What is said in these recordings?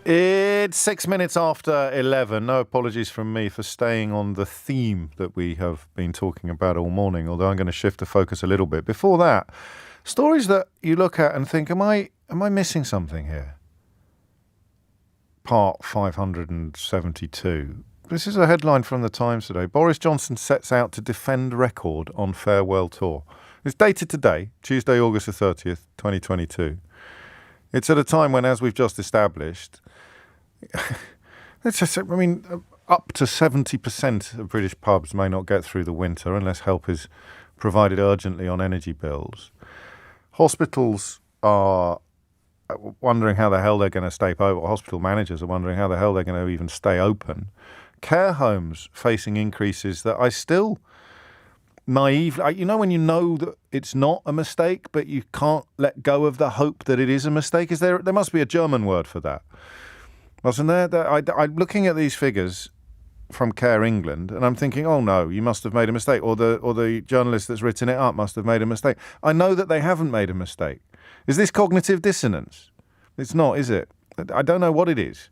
It's 6 minutes after 11. No apologies from me for staying on the theme that we have been talking about all morning, although I'm going to shift the focus a little bit. Before that, stories that you look at and think, am I missing something here? Part 572. This is a headline from the Times today. Boris Johnson sets out to defend record on farewell tour. It's dated today, Tuesday, August the 30th, 2022. It's at a time when, as we've just established, up to 70% of British pubs may not get through the winter unless help is provided urgently on energy bills. Hospitals are wondering how the hell they're going to stay open. Hospital managers are wondering how the hell they're going to even stay open. Care homes facing increases that I still naively, when you know that it's not a mistake, but you can't let go of the hope that it is a mistake. There must be a German word for that, wasn't there? I'm looking at these figures from Care England, and I'm thinking, oh no, you must have made a mistake, or the journalist that's written it up must have made a mistake. I know that they haven't made a mistake. Is this cognitive dissonance? It's not, is it? I don't know what it is.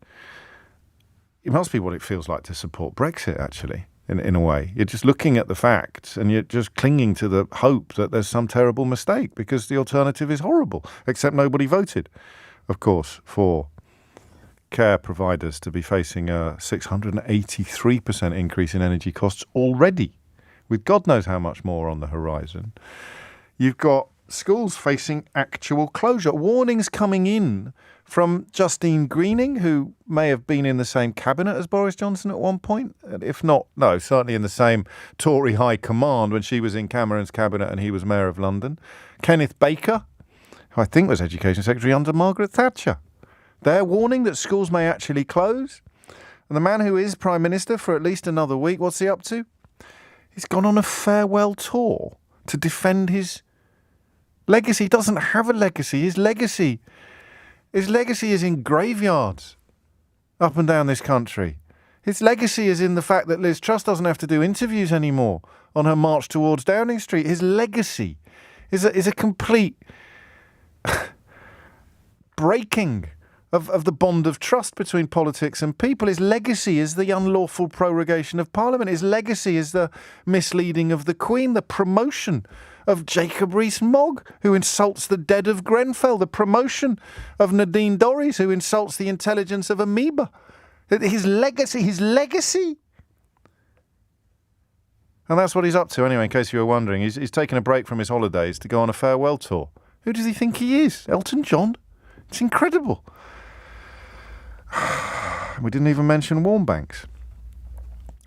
It must be what it feels like to support Brexit, actually. In a way, you're just looking at the facts and you're just clinging to the hope that there's some terrible mistake because the alternative is horrible, except nobody voted, of course, for care providers to be facing a 683% increase in energy costs already, with God knows how much more on the horizon. You've got schools facing actual closure, warnings coming in from Justine Greening, who may have been in the same cabinet as Boris Johnson at one point. If not, no, certainly in the same Tory high command when she was in Cameron's cabinet and he was Mayor of London. Kenneth Baker, who I think was Education Secretary under Margaret Thatcher. They're warning that schools may actually close. And the man who is Prime Minister for at least another week, what's he up to? He's gone on a farewell tour to defend his legacy. He doesn't have a legacy. His legacy is in graveyards up and down this country. His legacy is in the fact that Liz Truss doesn't have to do interviews anymore on her march towards Downing Street. His legacy is a complete breaking of the bond of trust between politics and people. His legacy is the unlawful prorogation of Parliament. His legacy is the misleading of the Queen, the promotion of Jacob Rees-Mogg, who insults the dead of Grenfell, the promotion of Nadine Dorries, who insults the intelligence of amoeba. His legacy. And that's what he's up to anyway, in case you were wondering. He's taken a break from his holidays to go on a farewell tour. Who does he think he is? Elton John? It's incredible. We didn't even mention Warmbanks.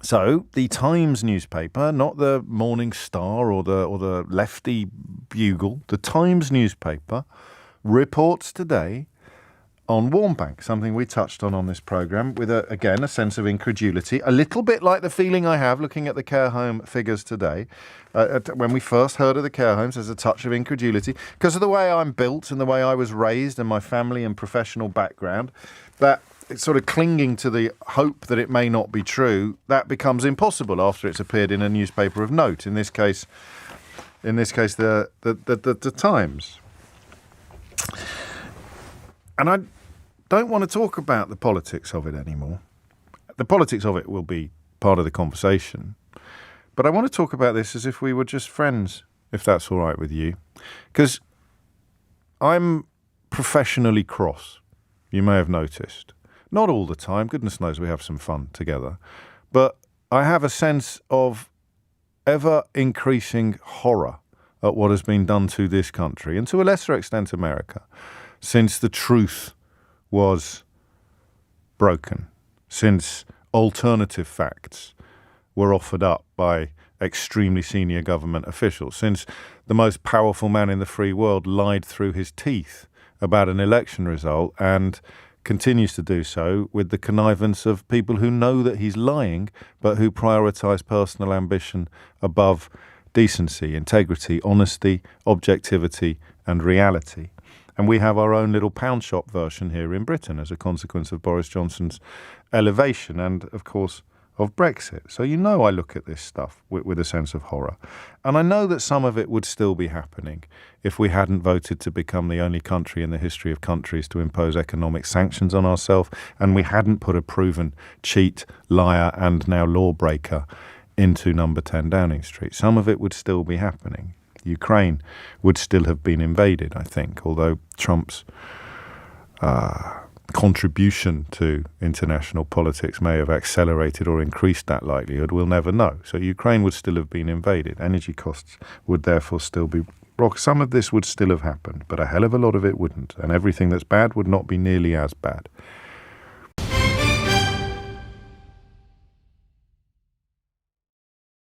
So the Times newspaper, not the Morning Star or the lefty Bugle, the Times newspaper reports today on Warmbank, something we touched on this programme with, again, a sense of incredulity, a little bit like the feeling I have looking at the care home figures today. When we first heard of the care homes, there's a touch of incredulity because of the way I'm built and the way I was raised and my family and professional background, that it's sort of clinging to the hope that it may not be true, that becomes impossible after it's appeared in a newspaper of note. In this case, the Times. And I don't want to talk about the politics of it anymore. The politics of it will be part of the conversation. But I want to talk about this as if we were just friends, if that's all right with you. Because I'm professionally cross, you may have noticed. Not all the time, goodness knows we have some fun together. But I have a sense of ever-increasing horror at what has been done to this country, and to a lesser extent America, since the truth was broken, since alternative facts were offered up by extremely senior government officials, since the most powerful man in the free world lied through his teeth about an election result and continues to do so with the connivance of people who know that he's lying, but who prioritise personal ambition above decency, integrity, honesty, objectivity and reality. And we have our own little pound shop version here in Britain as a consequence of Boris Johnson's elevation and, of course, of Brexit. So I look at this stuff with a sense of horror. And I know that some of it would still be happening if we hadn't voted to become the only country in the history of countries to impose economic sanctions on ourselves, and we hadn't put a proven cheat, liar, and now lawbreaker into number 10 Downing Street. Some of it would still be happening. Ukraine would still have been invaded, I think, although Trump's contribution to international politics may have accelerated or increased that likelihood. We'll never know. So Ukraine would still have been invaded. Energy costs would therefore still be rock. Some of this would still have happened, but a hell of a lot of it wouldn't. And everything that's bad would not be nearly as bad.